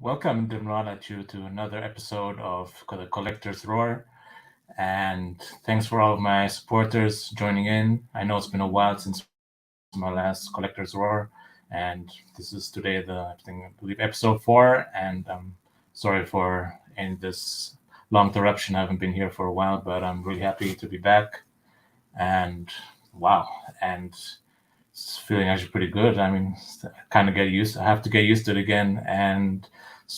Welcome, Dimrana, to another episode of the Collector's Roar. And thanks for all of my supporters joining in. I know it's been a while since my last Collector's Roar, and this is today I believe Ep.4. And sorry for any this long interruption. I haven't been here for a while, but I'm really happy to be back. And wow, and it's feeling actually pretty good. I mean, I have to get used to it again.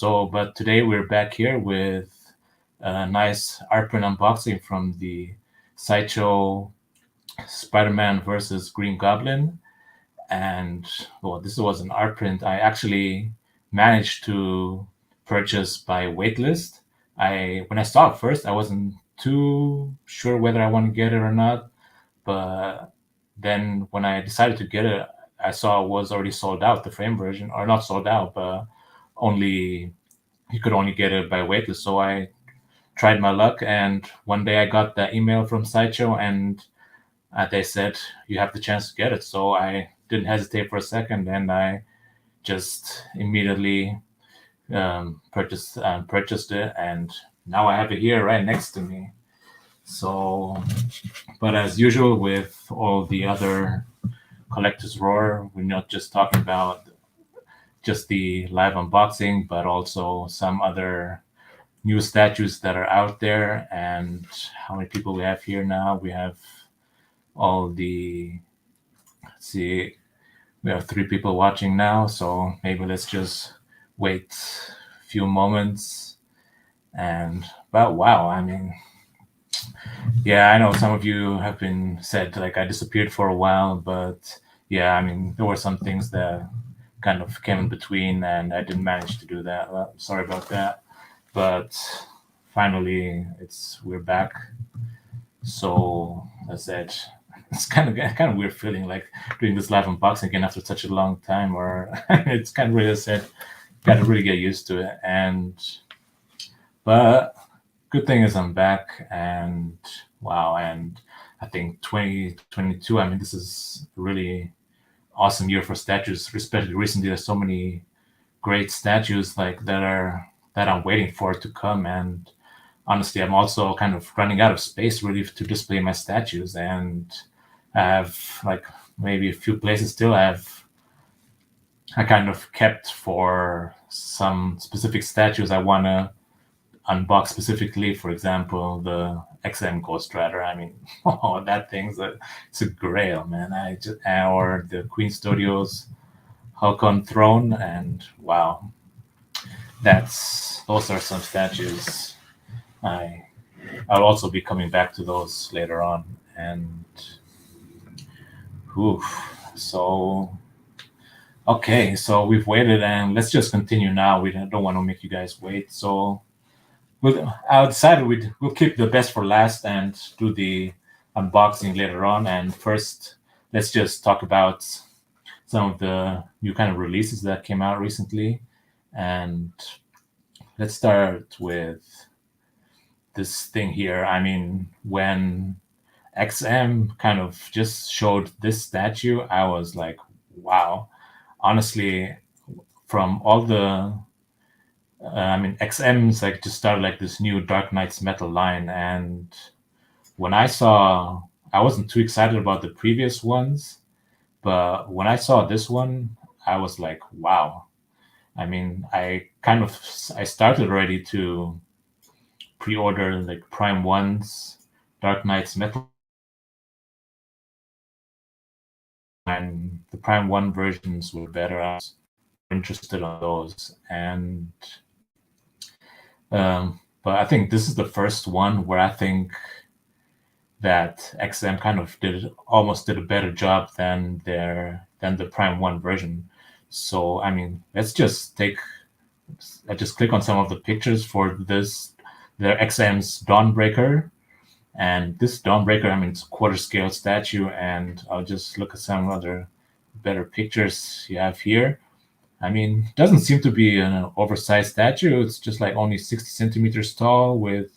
But today we're back here with a nice art print unboxing from the Sideshow Spider-Man versus Green Goblin. And well, this was an art print I actually managed to purchase by waitlist. When I saw it first, I wasn't too sure whether I want to get it or not, but then when I decided to get it, I saw it was already sold out, the frame version, or not sold out, but only you could only get it by waitlist. So I tried my luck, and one day I got the email from Sideshow, and they said you have the chance to get it. So I didn't hesitate for a second, and I just immediately purchased it, and now I have it here right next to me. So, but as usual with all the other Collector's Roar, we're not just talking about just the live unboxing, but also some other new statues that are out there. And how many people we have here now? We have let's see, we have 3 people watching now. So maybe let's just wait a few moments. But wow, I mean, yeah, I know some of you have been said like I disappeared for a while, but yeah, I mean, there were some things that kind of came in between, and I didn't manage to do that. Well, sorry about that, but finally, we're back. So as I said, it's kind of weird feeling like doing this live unboxing again after such a long time, or it's kind of really said, got to really get used to it. But good thing is I'm back, and wow, and I think 2022, I mean, this is a really awesome year for statues, especially recently. There's so many great statues like that I'm waiting for to come. And honestly, I'm also kind of running out of space really to display my statues, and I have like maybe a few places still I kind of kept for some specific statues I want to unbox specifically. For example, the XM Ghost Rider. I mean, oh, that it's a grail, man. Or the Queen Studios Hulk on Throne, and wow, those are some statues. I'll also be coming back to those later on. And oof, so okay, so we've waited, and let's just continue now. We don't want to make you guys wait, so I decided we'll keep the best for last and do the unboxing later on. And first, let's just talk about some of the new kind of releases that came out recently. And let's start with this thing here. I mean, when XM kind of just showed this statue, I was like, wow. Honestly, from all the XM's like just started like this new Dark Knights metal line, and when I wasn't too excited about the previous ones, but when I saw this one, I was like, wow. I mean, I started already to pre-order like Prime One's Dark Knights metal, and the Prime One versions were better. I was interested on those, and but I think this is the first one where I think that XM kind of almost did a better job than the Prime One version. So I mean, I just click on some of the pictures for their XM's Dawnbreaker, and this Dawnbreaker, I mean, it's a quarter scale statue, and I'll just look at some other better pictures you have here. I mean, it doesn't seem to be an oversized statue. It's just like only 60 centimeters tall with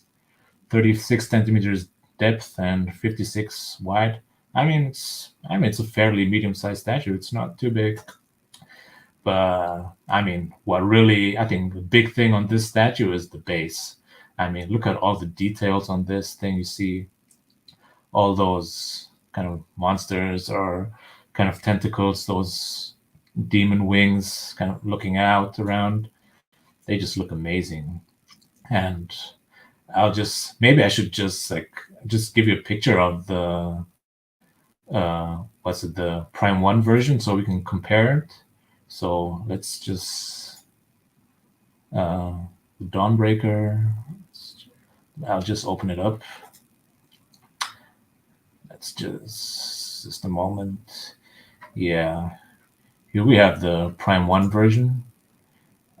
36 centimeters depth and 56 wide. I mean, it's a fairly medium-sized statue. It's not too big, But I mean, I think the big thing on this statue is the base. I mean, look at all the details on this thing. You see all those kind of monsters or kind of tentacles, those demon wings kind of looking out around. They just look amazing. And maybe I should just give you a picture of the the Prime 1 version so we can compare it. So let's just Dawnbreaker. I'll just open it up. Let's just a moment. Yeah, here we have the Prime 1 version,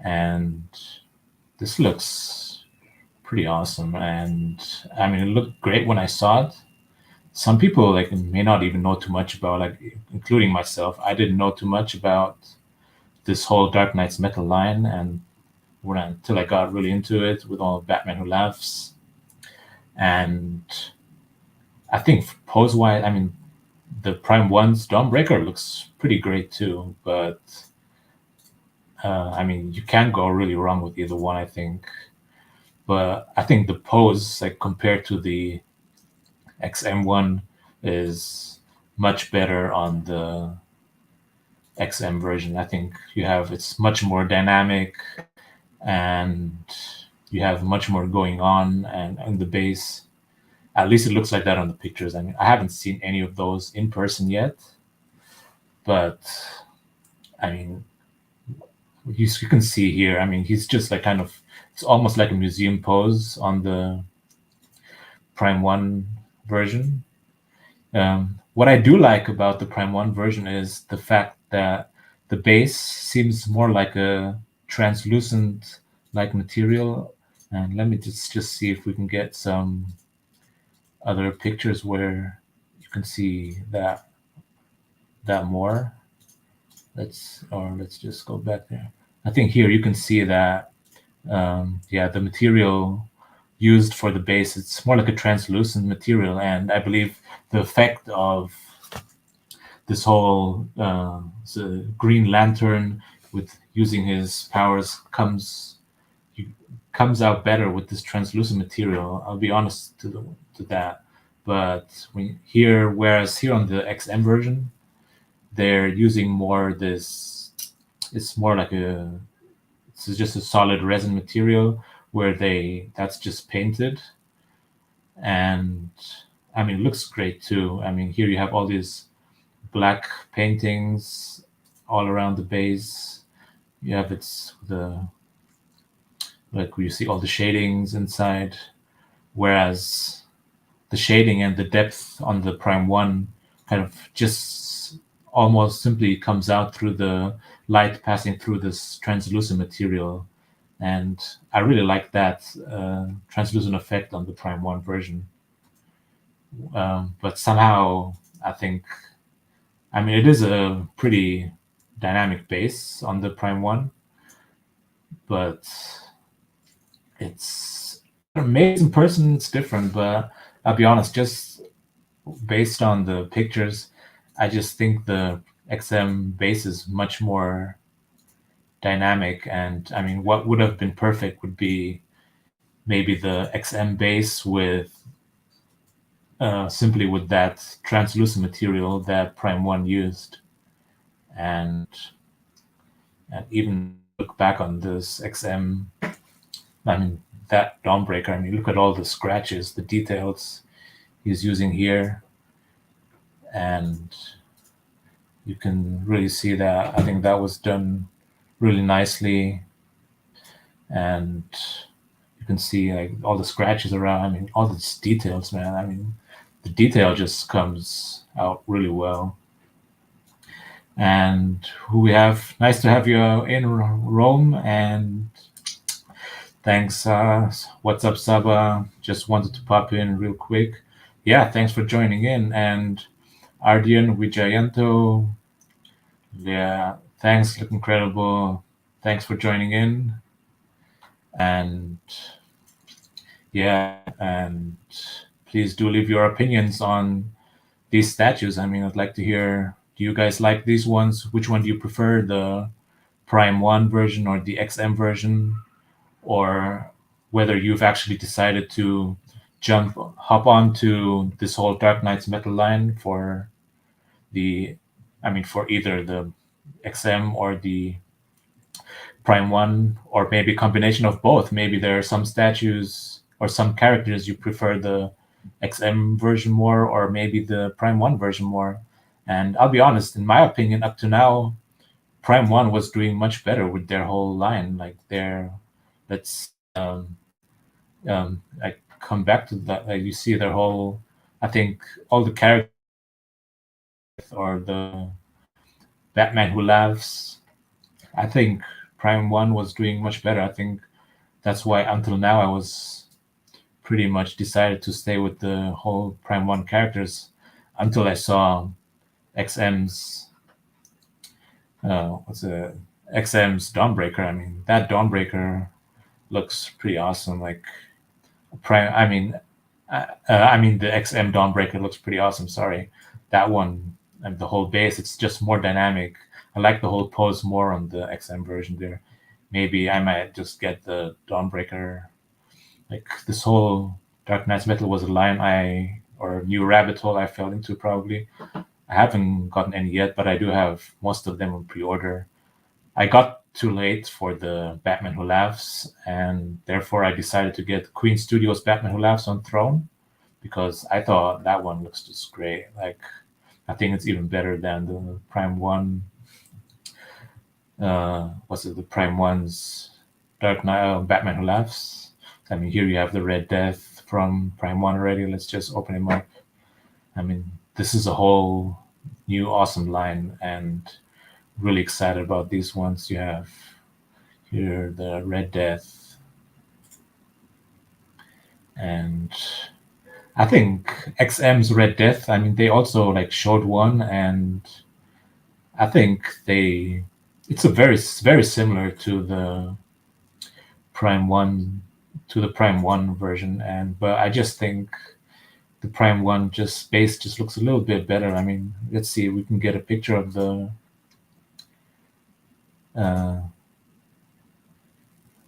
and this looks pretty awesome. And I mean, it looked great when I saw it. Some people may not even know too much about, including myself. I didn't know too much about this whole Dark Knight's Metal line, and until I got really into it with all Batman Who Laughs. And I think pose-wise, I mean, the Prime 1's Dawnbreaker looks pretty great too, but I mean, you can't go really wrong with either one, I think. But I think the pose, compared to the XM one, is much better on the XM version. I think it's much more dynamic, and you have much more going on, and the base, at least it looks like that on the pictures. I mean, I haven't seen any of those in person yet, but I mean, you can see here, I mean, he's just it's almost like a museum pose on the Prime 1 version. What I do like about the Prime 1 version is the fact that the base seems more like a translucent material. And let me just see if we can get some other pictures where you can see that more. Let's just go back there. I think here you can see that the material used for the base, it's more like a translucent material, and I believe the effect of this whole Green Lantern with using his powers comes out better with this translucent material. I'll be honest to that. But whereas here on the XM version, they're using more this. It's more like it's just a solid resin material where that's just painted, and I mean, it looks great too. I mean, here you have all these black paintings all around the base. You have where you see all the shadings inside, whereas the shading and the depth on the Prime 1 kind of just almost simply comes out through the light passing through this translucent material. And I really like that translucent effect on the Prime 1 version. But somehow, I mean, it is a pretty dynamic base on the Prime 1, but it's amazing. In person, it's different, but I'll be honest, just based on the pictures, I just think the XM base is much more dynamic. And I mean, what would have been perfect would be maybe the XM base with simply with that translucent material that Prime 1 used. And even look back on this XM, I mean, that Dawnbreaker, I mean, look at all the scratches, the details he's using here. And you can really see that. I think that was done really nicely. And you can see all the scratches around. I mean, all these details, man. I mean, the detail just comes out really well. And who we have, nice to have you in Rome, and thanks. What's up, Saba? Just wanted to pop in real quick. Yeah, thanks for joining in. And Ardian Wijayanto, yeah, thanks, look incredible. Thanks for joining in. And yeah, and please do leave your opinions on these statues. I mean, I'd like to hear, do you guys like these ones? Which one do you prefer, the Prime 1 version or the XM version, or whether you've actually decided to hop onto this whole Dark Knight's Metal line for for either the XM or the Prime 1, or maybe a combination of both. Maybe there are some statues or some characters you prefer the XM version more, or maybe the Prime 1 version more. And I'll be honest, in my opinion, up to now, Prime 1 was doing much better with their whole line. Like let's like come back to that. Like you see their whole, I think all the characters, or the Batman Who Laughs, I think Prime 1 was doing much better. I think that's why until now I was pretty much decided to stay with the whole Prime 1 characters until I saw XM's XM's Dawnbreaker. I mean, that Dawnbreaker looks pretty awesome. Like Prime, the XM Dawnbreaker looks pretty awesome. Sorry, that one and the whole base, it's just more dynamic. I like the whole pose more on the XM version there. Maybe I might just get the Dawnbreaker. Like this whole Dark Knight's Metal was a new rabbit hole I fell into probably. I haven't gotten any yet, but I do have most of them on pre-order. I got too late for the Batman Who Laughs, and therefore I decided to get Queen Studios' Batman Who Laughs on Throne, because I thought that one looks just great. Like, I think it's even better than the Prime 1. The Prime 1's Dark Knight, Batman Who Laughs? I mean, here you have the Red Death from Prime 1 already. Let's just open him up. I mean, this is a whole new awesome line, and really excited about these ones. You have here the Red Death, and I think XM's Red Death, I mean, they also like showed one, and I think it's a very similar to the Prime 1 version, but I just think the Prime 1 base just looks a little bit better. I mean, let's see if we can get a picture of the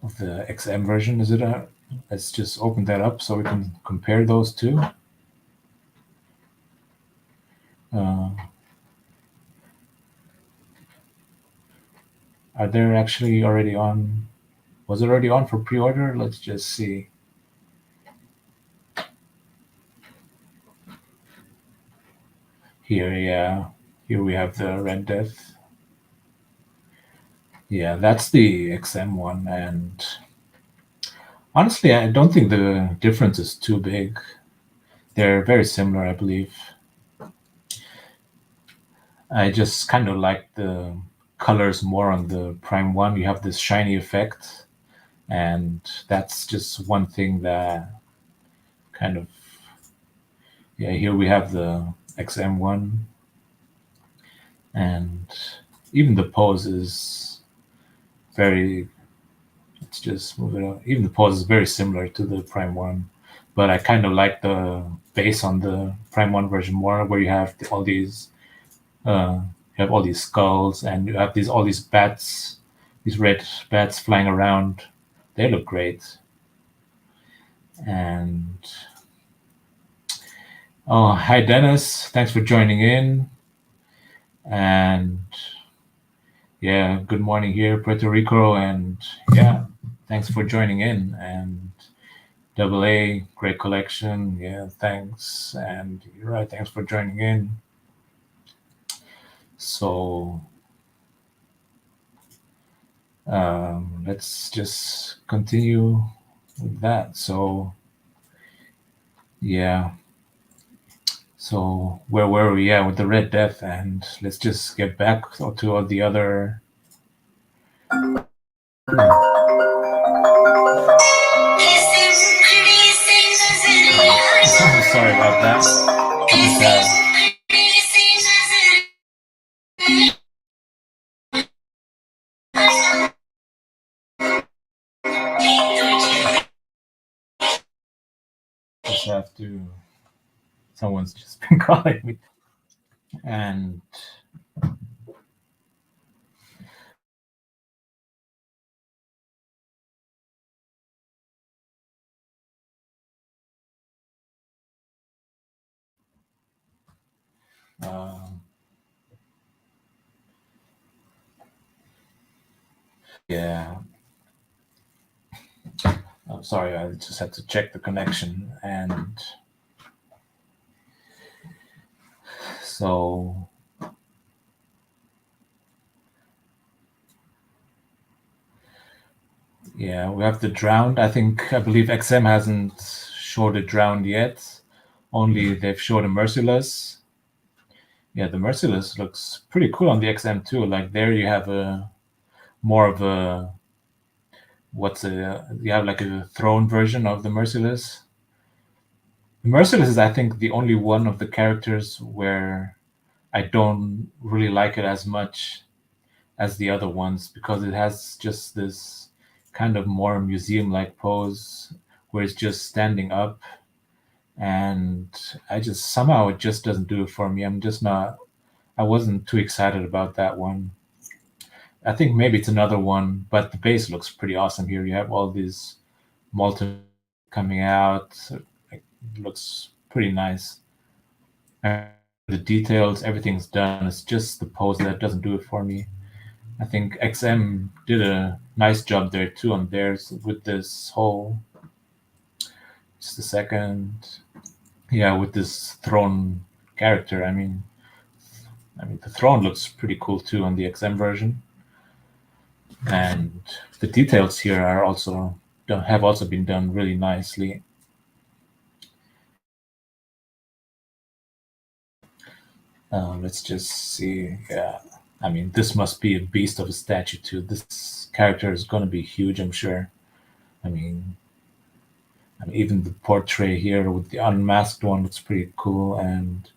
XM version. Is it let's just open that up so we can compare those two. Are they actually already on? Was it already on for pre-order? Let's just see. Here, yeah. Here we have the Red Death. Yeah, that's the XM one, and honestly, I don't think the difference is too big. They're very similar, I believe. I just kind of like the colors more on the Prime 1. You have this shiny effect, and that's just one thing that kind of, yeah, here we have the XM one, and even the pose is let's just move it up. Even the pose is very similar to the Prime 1, but I kind of like the base on the Prime 1 version more, where you have all these skulls, and you have all these bats, these red bats flying around. They look great. And oh, hi Dennis, thanks for joining in. And yeah, good morning here, Puerto Rico, and yeah, thanks for joining in. And AA, great collection, yeah, thanks. And you're right, thanks for joining in. So let's just continue with that. So yeah, so where were we? Yeah, with the Red Death, and let's just get back to all the other. Sorry about that. Just have to. Someone's just been calling me, and Um, yeah, I'm sorry, I just had to check the connection. And so, yeah, we have the drowned. I believe XM hasn't showed a drowned yet. Only they've showed a merciless. Yeah, the merciless looks pretty cool on the XM too. Like there, you have a more of a what's a you have like a throne version of the merciless. The merciless is, I think, the only one of the characters where I don't really like it as much as the other ones because it has just this kind of more museum-like pose where it's just standing up, and I just somehow it just doesn't do it for me. I'm just not. I wasn't too excited about that one. I think maybe it's another one, but the base looks pretty awesome here. You have all these molten coming out. It looks pretty nice. And the details, everything's done. It's just the pose that doesn't do it for me. I think XM did a nice job there too on theirs with this whole. Just a second. Yeah, with this throne character. I mean the throne looks pretty cool too on the XM version, and the details here are also have also been done really nicely. Let's just see. Yeah, I mean this must be a beast of a statue too. This character is going to be huge, I'm sure. I mean, even the portrait here with the unmasked one looks pretty cool, and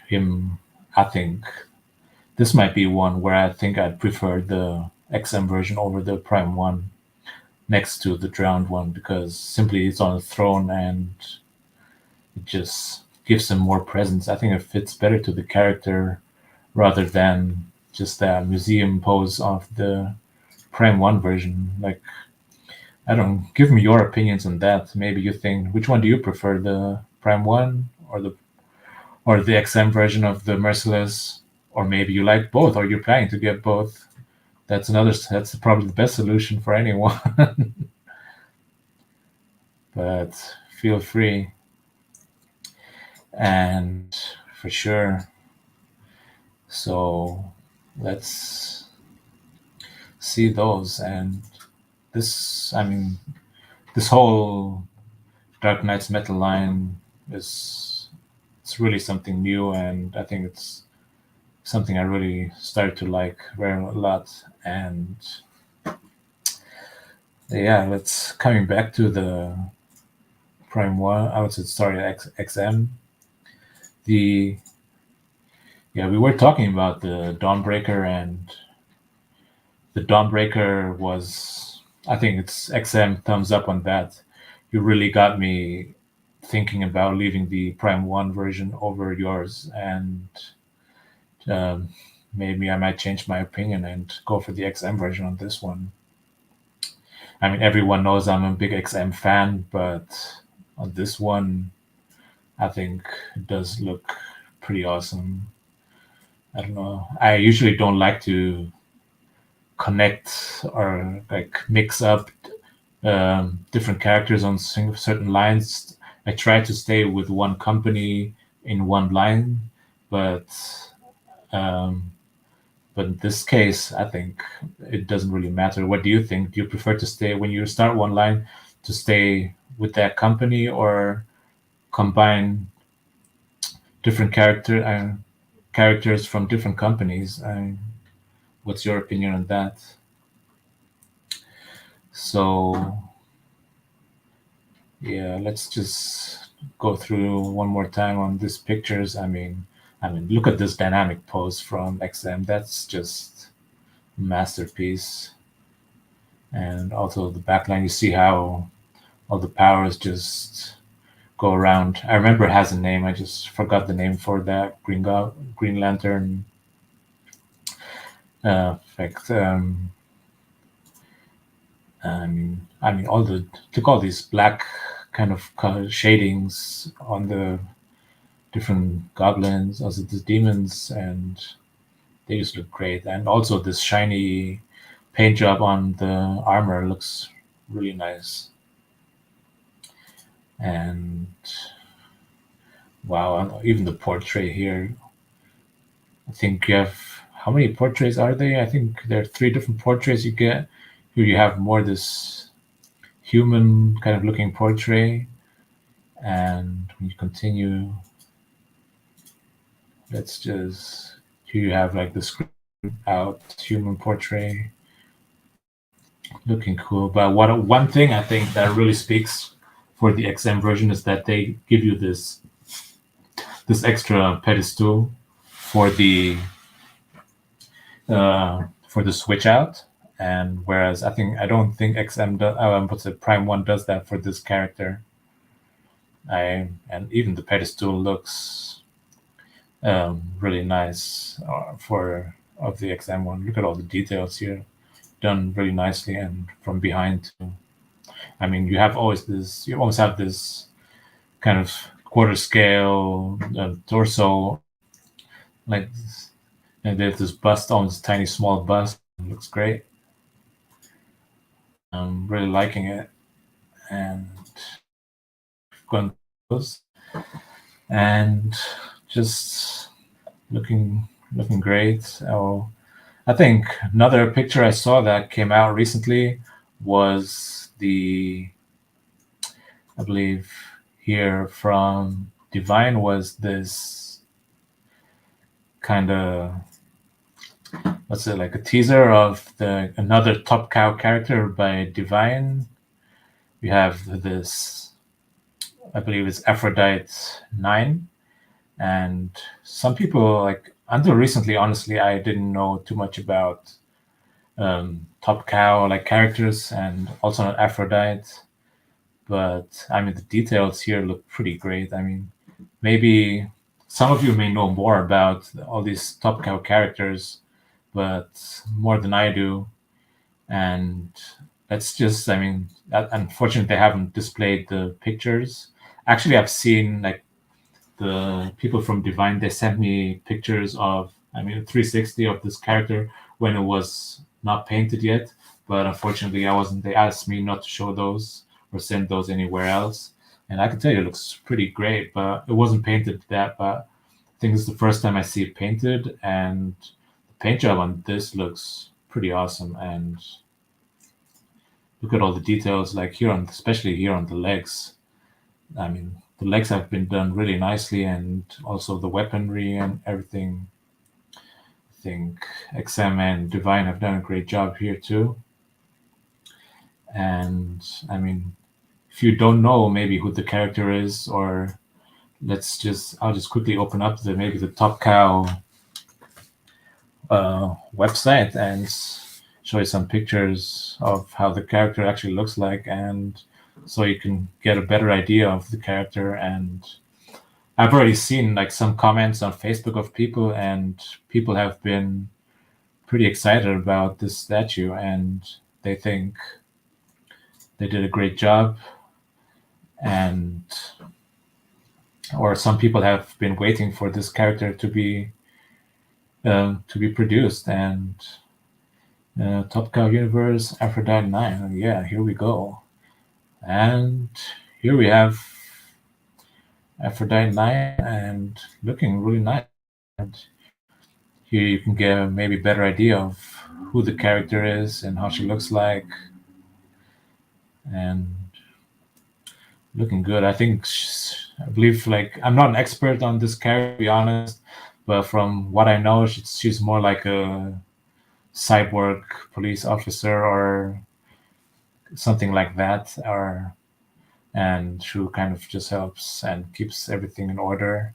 him. I think this might be one where I think I'd prefer the XM version over the Prime one next to the drowned one because simply it's on a throne and it just gives him more presence. I think it fits better to the character rather than just that museum pose of the Prime one version. Like, I don't give me your opinions on that. Maybe you think which one do you prefer, the Prime one or the XM version of the Merciless, or maybe you like both, or you're planning to get both. That's probably the best solution for anyone. But feel free, and for sure. So let's see those. And this, I mean, this whole Dark Knight's metal line is it's really something new, and I think it's something I really started to like very a lot. And yeah, let's coming back to the Prime One. I would say sorry, XM. The Yeah, we were talking about the Dawnbreaker, and the Dawnbreaker was, I think it's XM thumbs up on that. You really got me thinking about leaving the Prime One version over yours, and um, maybe I might change my opinion and go for the XM version on this one. I mean, everyone knows I'm a big XM fan, but on this one, I think it does look pretty awesome. I don't know. I usually don't like to connect or like mix up different characters on certain lines. I try to stay with one company in one line, but um, in this case, I think it doesn't really matter. What do you think? Do you prefer to stay when you start one line to stay with that company or combine different characters from different companies? What's your opinion on that? So yeah, let's just go through one more time on these pictures. I mean, look at this dynamic pose from XM. That's just a masterpiece. And also the backline, you see how all the powers just go around. I remember it has a name. I just forgot the name for that Green Lantern effect. I mean, all the look all these black kind of color shadings on the different goblins, also the demons, and they just look great. And also this shiny paint job on the armor looks really nice. And wow, even the portrait here. I think you have, how many portraits are they? I think there are 3 different portraits you get. Here you have more this human kind of looking portrait. And when you continue, let's just, here you have like the screen out human portrait. Looking cool. But one thing I think that really speaks for the XM version is that they give you this extra pedestal for the switch out, and whereas I don't think XM what's it, Prime 1 does that for this character. And even the pedestal looks really nice of the XM one. Look at all the details here, done really nicely, and from behind too. I mean, you always have this kind of quarter scale torso, like, and they have this bust on this tiny small bust. It looks great. I'm really liking it, and going close, and just looking great. Oh, I think another picture I saw that came out recently was I believe here from Divine, was this kind of, what's it, like a teaser of another Top Cow character by Divine. We have this, I believe it's Aphrodite 9, and some people, like, until recently, honestly, I didn't know too much about Top Cow like characters, and also not Aphrodite. But I mean, the details here look pretty great. I mean, maybe some of you may know more about all these Top Cow characters, but more than I do. And that's just, I mean, unfortunately, they haven't displayed the pictures. Actually, I've seen, like, the people from Divine, they sent me pictures of, I mean, 360 of this character when it was not painted yet. But unfortunately, they asked me not to show those or send those anywhere else. And I can tell you it looks pretty great, but it wasn't painted that. But I think this is the first time I see it painted, and the paint job on this looks pretty awesome. And look at all the details, like here especially here on the legs. I mean, the legs have been done really nicely, and also the weaponry and everything. I think XM and Divine have done a great job here too. And I mean, if you don't know maybe who the character is, or I'll just quickly open up maybe the Top Cow website and show you some pictures of how the character actually looks like, and so you can get a better idea of the character. And I've already seen like some comments on Facebook of people, and people have been pretty excited about this statue, and they think they did a great job. And or some people have been waiting for this character to be produced. And Top Cow Universe Aphrodite 9, yeah, here we go. And here we have Aphrodite 9, and looking really nice. And here you can get a maybe better idea of who the character is and how she looks like. And looking good. I believe, like, I'm not an expert on this character, to be honest, but from what I know, she's more like a cyborg police officer or something like that, and who kind of just helps and keeps everything in order.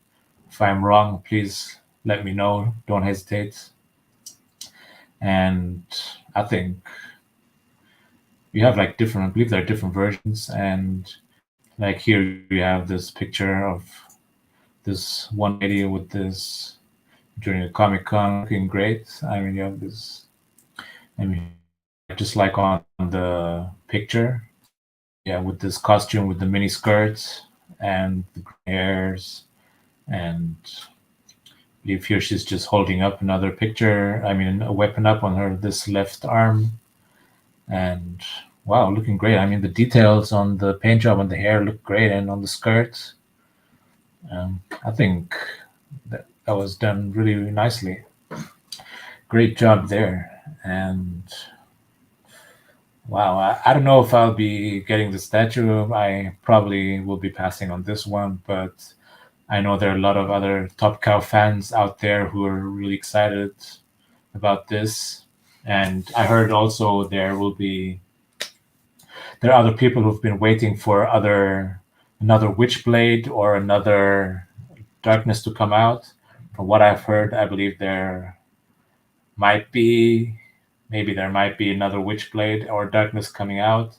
If I'm wrong, please let me know. Don't hesitate. And I think you have like I believe there are different versions, and like here you have this picture of this one lady with this during a Comic-Con looking great. I mean, you have this, I mean, just like on the picture, yeah, with this costume with the mini skirts and the hairs, And I believe here she's just holding up another picture. I mean, a weapon up on her this left arm. And wow, looking great. I mean, the details on the paint job on the hair look great, and on the skirt. I think that was done really, really nicely. Great job there. And wow, I don't know if I'll be getting the statue. I probably will be passing on this one, but I know there are a lot of other Top Cow fans out there who are really excited about this. And I heard also there are other people who've been waiting for another Witchblade or another Darkness to come out. From what I've heard, I believe might be there might be another Witchblade or Darkness coming out.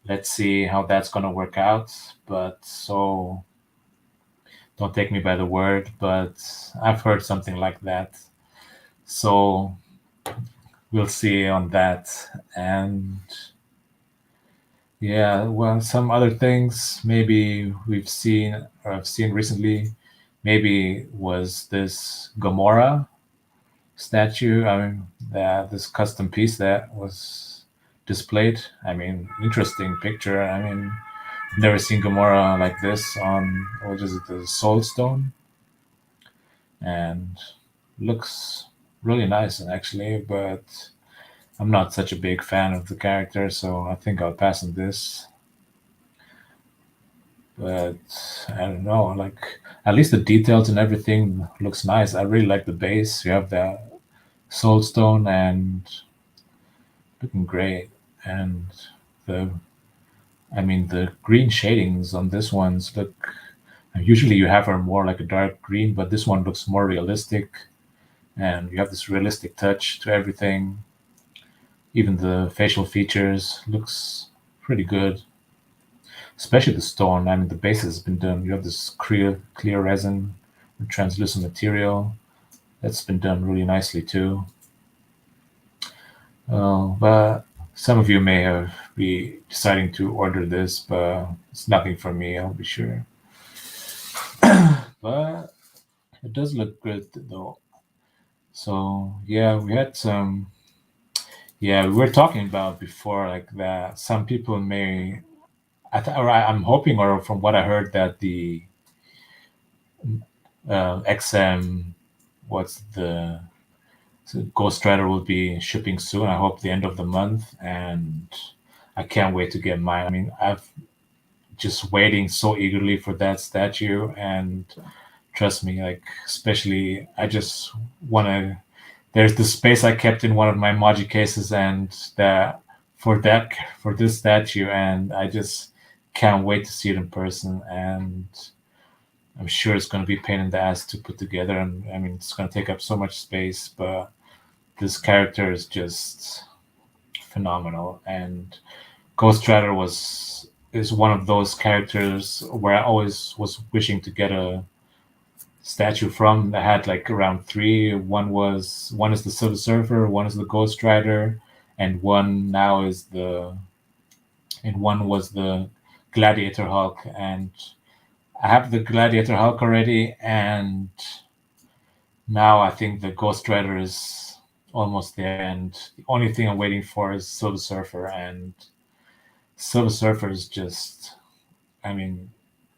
Let's see how that's gonna work out. But so don't take me by the word, but I've heard something like that. So we'll see on that. And yeah, well, some other things maybe we've seen or I've seen recently, maybe was this Gamora statue. I mean, this custom piece that was displayed. I mean, interesting picture. I mean, never seen Gamora like this on what is it, the Soul Stone, and looks really nice actually. But I'm not such a big fan of the character, so I think I'll pass on this. But I don't know, like at least the details and everything looks nice. I really like the base. You have the Soul Stone and looking great, and the the green shadings on this ones look. Usually you have her more like a dark green, but this one looks more realistic, and you have this realistic touch to everything. Even the facial features looks pretty good, especially the stone. I mean, the base has been done. You have this clear resin, translucent material. That's been done really nicely too. But some of you may have be deciding to order this, but it's nothing for me. I'll be sure. But it does look good though. So yeah, we had some. Yeah, we were talking about before, like that. Some people may. I'm hoping, or from what I heard, that the XM, what's the Ghost Rider will be shipping soon. I hope the end of the month, and I can't wait to get mine. I mean, I've just waiting so eagerly for that statue, and trust me, like especially I just want to. There's the space I kept in one of my Maji cases, and that for this statue, and I just can't wait to see it in person. And I'm sure it's going to be a pain in the ass to put together, and I mean it's going to take up so much space, but this character is just phenomenal. And Ghost Rider is one of those characters where I always was wishing to get a statue from. I had like around three. One is the Silver Surfer, one is the Ghost Rider, and one was the Gladiator Hulk. And I have the Gladiator Hulk already, and now I think the Ghost Rider is almost there, and the only thing I'm waiting for is Silver Surfer. And Silver Surfer is just, I mean,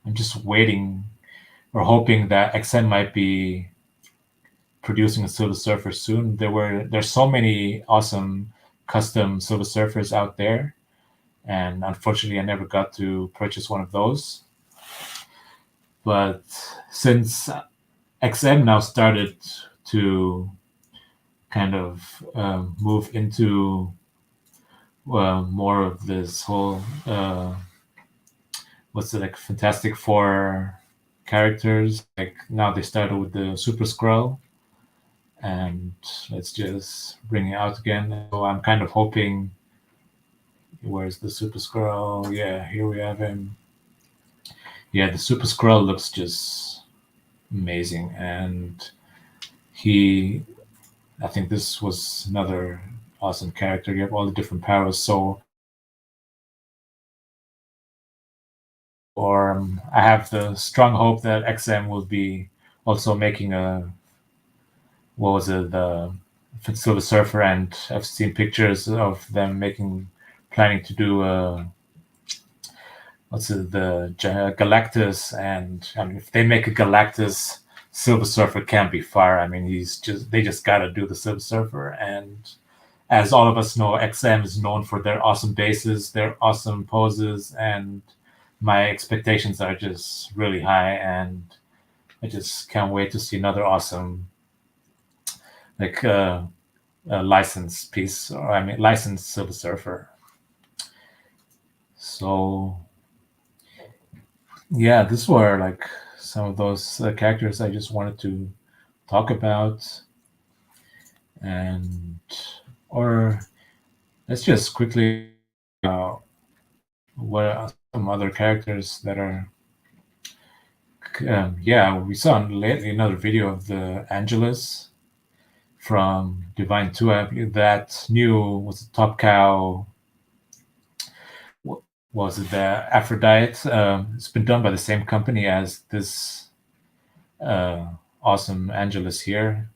I'm just waiting or hoping that XN might be producing a Silver Surfer soon. There's so many awesome custom Silver Surfers out there, and unfortunately, I never got to purchase one of those. But since XM now started to kind of move into more of this whole what's it, like Fantastic Four characters. Like now they started with the Super Skrull, and let's just bring it out again. So I'm kind of hoping. Where's the Super Skrull? Yeah, here we have him. Yeah, the Super Skrull looks just amazing, and I think this was another awesome character. You have all the different powers. So or I have the strong hope that XM will be also making a, what was it, the Silver Surfer, and I've seen pictures of them planning to do what's it, the Galactus, and I mean, if they make a Galactus, Silver Surfer can't be far. I mean, they just got to do the Silver Surfer, and as all of us know, XM is known for their awesome bases, their awesome poses, and my expectations are just really high, and I just can't wait to see another awesome, like licensed piece, or I mean, licensed Silver Surfer. So yeah, these were like some of those characters I just wanted to talk about, and or let's just quickly what are some other characters that are. Yeah, we saw lately another video of the Angelus from Divine 2. I believe that new was the Top Cow. Was it the Aphrodite? It's been done by the same company as this awesome Angelus here.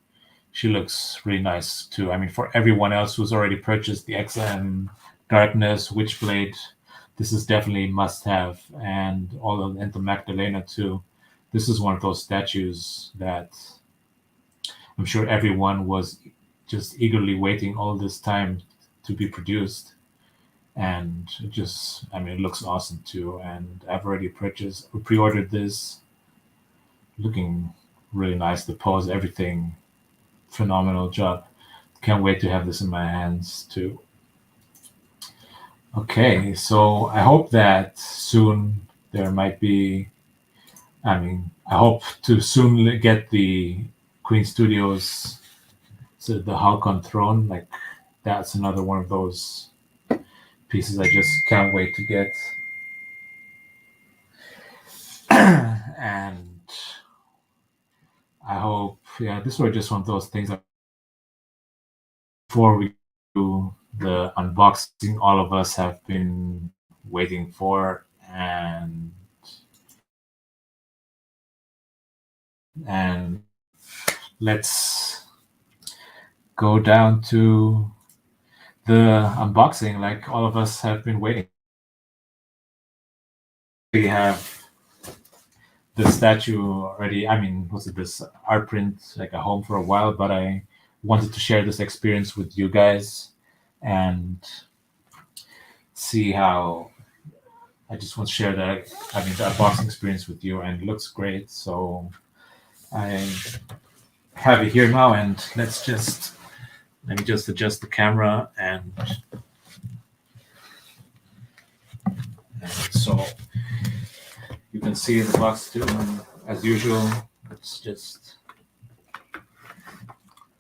She looks really nice too. I mean, for everyone else who's already purchased the XM Darkness, Witchblade, this is definitely must have, and the Magdalena too. This is one of those statues that I'm sure everyone was just eagerly waiting all this time to be produced. And I mean, it looks awesome too. And I've already pre-ordered this. Looking really nice. The pose, everything, phenomenal job. Can't wait to have this in my hands too. Okay, so I hope that soon there might be. I mean, I hope to soon get the Queen Studios, so the Hulk on Throne. Like, that's another one of those pieces I just can't wait to get. And I hope, yeah, this was just one of those things. Before we do the unboxing, all of us have been waiting for, and let's go down to the unboxing. Like, all of us have been waiting. We have the statue already. I mean, was it this art print like at home for a while, but I wanted to share this experience with you guys and see how. I just want to share that, I mean, the unboxing experience with you, and it looks great. So I have it here now, and let me just adjust the camera, and so you can see the box too. And as usual, let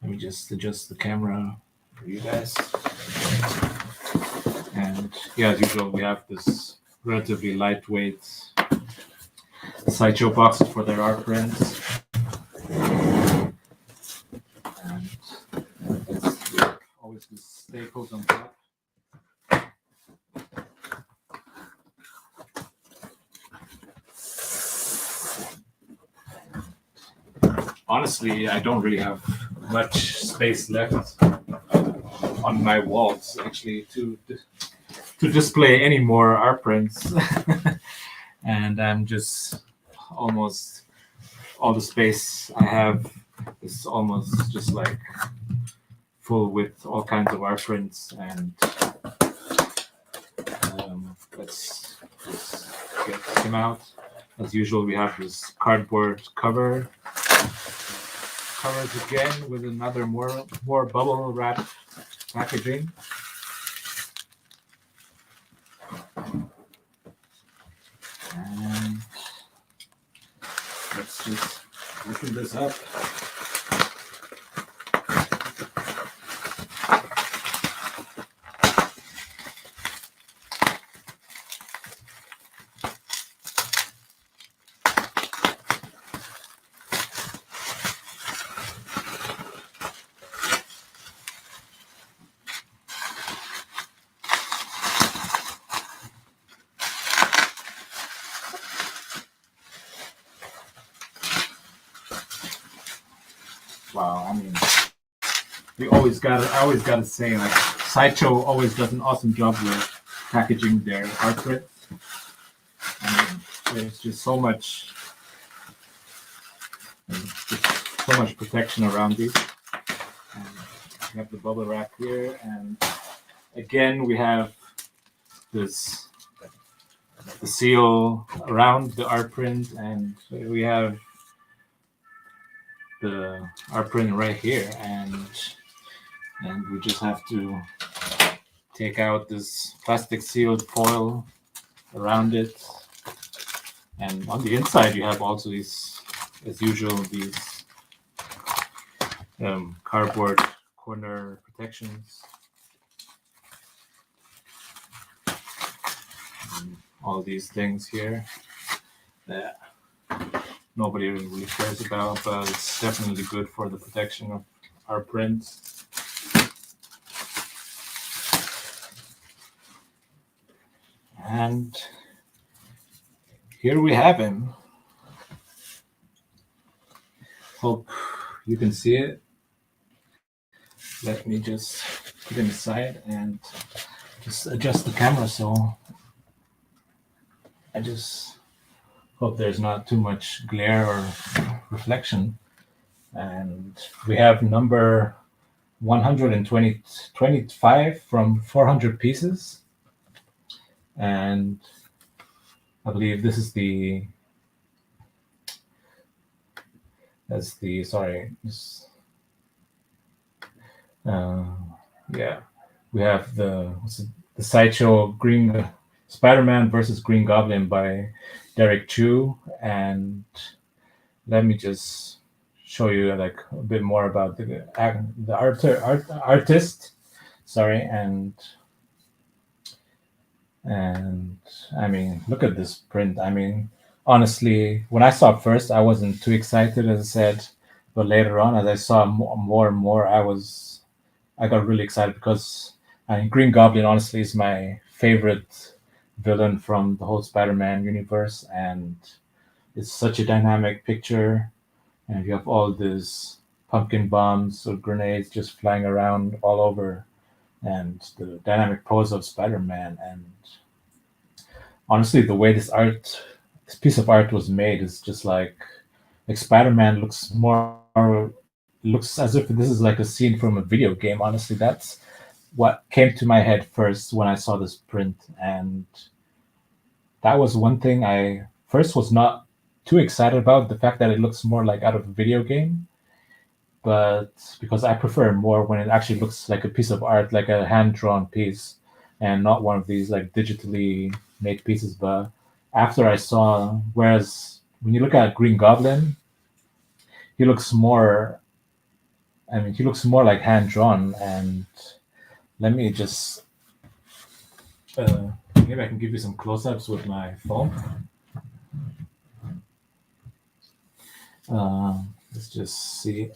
me just adjust the camera for you guys. And yeah, as usual, we have this relatively lightweight sideshow boxes for their art prints. And always the staples on top. Honestly, I don't really have much space left on my walls actually to display any more art prints. And I'm just almost all the space I have is almost just like full with all kinds of art prints. And let's just get him out. As usual, we have this cardboard covered again with another more bubble wrap packaging. And let's just open this up. wow, I mean, I always gotta say, like, Sideshow always does an awesome job with packaging their art prints. I mean, there's just so much protection around these. And we have the bubble wrap here, and again we have the seal around the art print, and we have the art print right here, and we just have to take out this plastic sealed foil around it, and on the inside you have also these, as usual, these cardboard corner protections. And all these things here that nobody really cares about, but it's definitely good for the protection of our prints. And here we have him. Hope you can see it. Let me just put him aside and just adjust the camera, so I just hope there's not too much glare or reflection. And we have number 125 from 400 pieces. And I believe this is we have the Sideshow Green Spider-Man versus Green Goblin by Derek Chu, and let me just show you like a bit more about the artist. Sorry, and I mean, look at this print. I mean, honestly, when I saw it first, I wasn't too excited, as I said, but later on, as I saw more and more, I got really excited, because I mean, Green Goblin honestly is my favorite villain from the whole Spider-Man universe, and it's such a dynamic picture, and you have all these pumpkin bombs or grenades just flying around all over, and the dynamic pose of Spider-Man. And honestly, the way this piece of art was made is just like Spider-Man looks as if this is like a scene from a video game. Honestly, that's what came to my head first when I saw this print, and that was one thing I first was not too excited about, the fact that it looks more like out of a video game. But because I prefer more when it actually looks like a piece of art, like a hand-drawn piece, and not one of these like digitally made pieces. But after I saw, whereas when you look at Green Goblin, he looks more like hand-drawn. And let me just maybe I can give you some close-ups with my phone. Let's just see.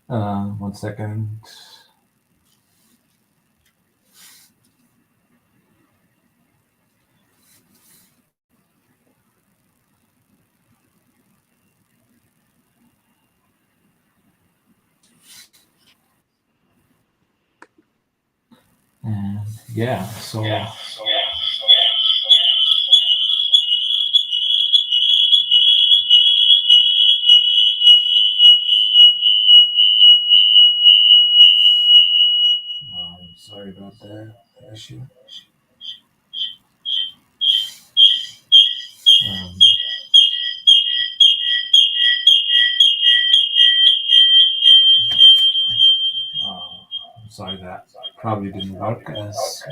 One second. And so sorry about that issue. I'm sorry, that probably didn't work as.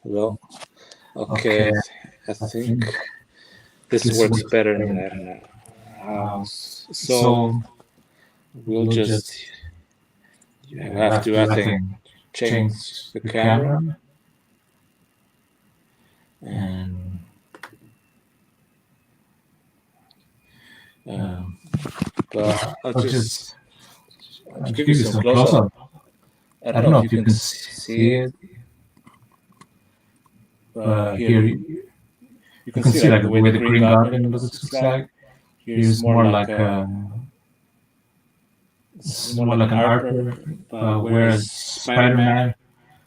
Hello. Okay, I think this works better now. So we'll just you have to, I think, change the camera. And but I'll just give you some close up. I don't know if you can see it. here you can see like the way the Green Goblin looks like. Here's more like an artwork, whereas Spider-Man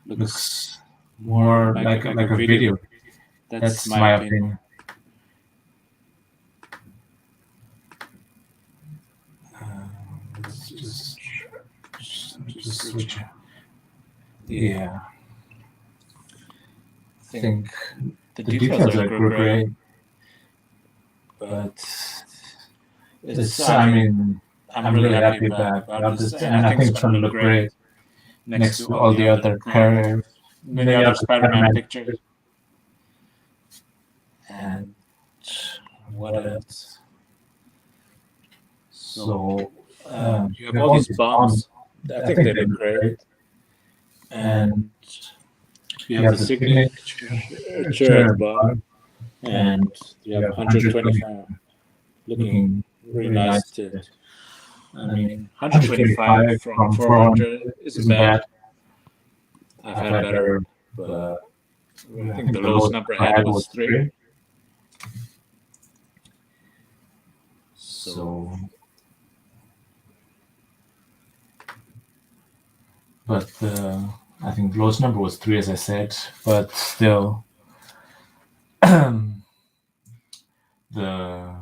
looks more like a video. That's my opinion. Let's just switch. Yeah. I think the details are great, but I'm really happy about this, and I think it's going to look great next to all the other characters, many other Spider-Man pictures. And what else? So you have all these bombs. I think they look great. And you have the signature at the bottom. And you have 125 looking really nice too. I mean, 125 from 400 isn't bad. I've had better, but I think the lowest number I had was 3. So, but I think the lowest number was 3, as I said, but still, the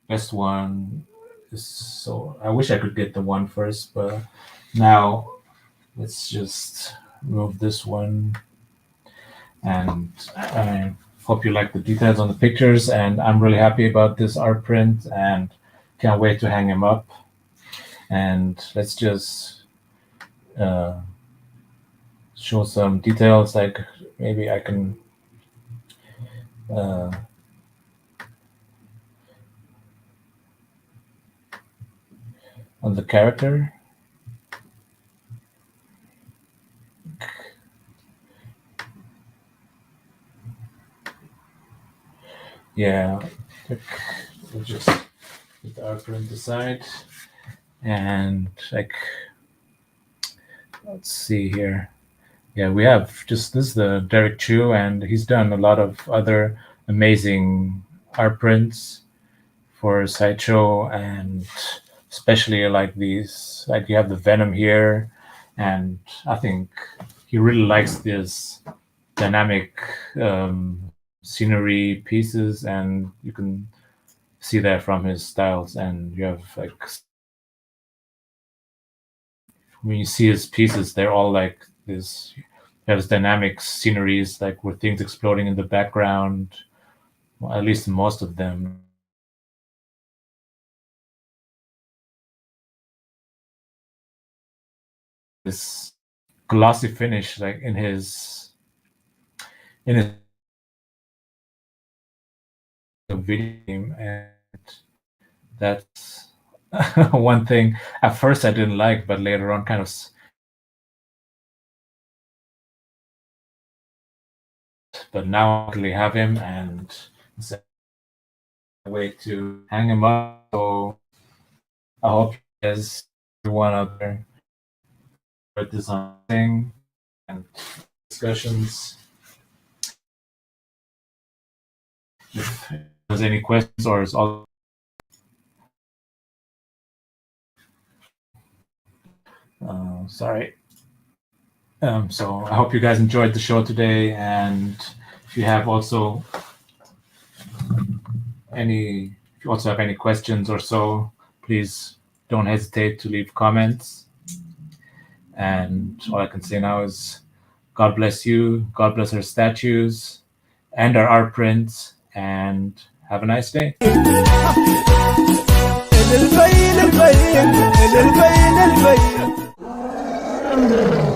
best one is, so I wish I could get the one first, but now let's just remove this one. And I hope you like the details on the pictures, and I'm really happy about this art print and can't wait to hang him up. And let's just show some details, like maybe I can on the character. Yeah, we'll just put the art print aside, and like, let's see here. Yeah, we have just, this is the Derek Chu, and he's done a lot of other amazing art prints for Sideshow, and especially like these, like you have the Venom here, and I think he really likes this dynamic scenery pieces, and you can see that from his styles. And you have like, when you see his pieces, they're all like this, there's dynamic sceneries, like with things exploding in the background, well, at least most of them. This glossy finish, like in his video game, and that's one thing at first I didn't like, but later on kind of, but now I actually have him, and it's a way to hang him up. So I hope you guys, everyone out there, with this thing and discussions. If there's any questions, or is all sorry. So I hope you guys enjoyed the show today, and if you have also any questions or so, please don't hesitate to leave comments. And all I can say now is, God bless you, God bless our statues and our art prints, and have a nice day.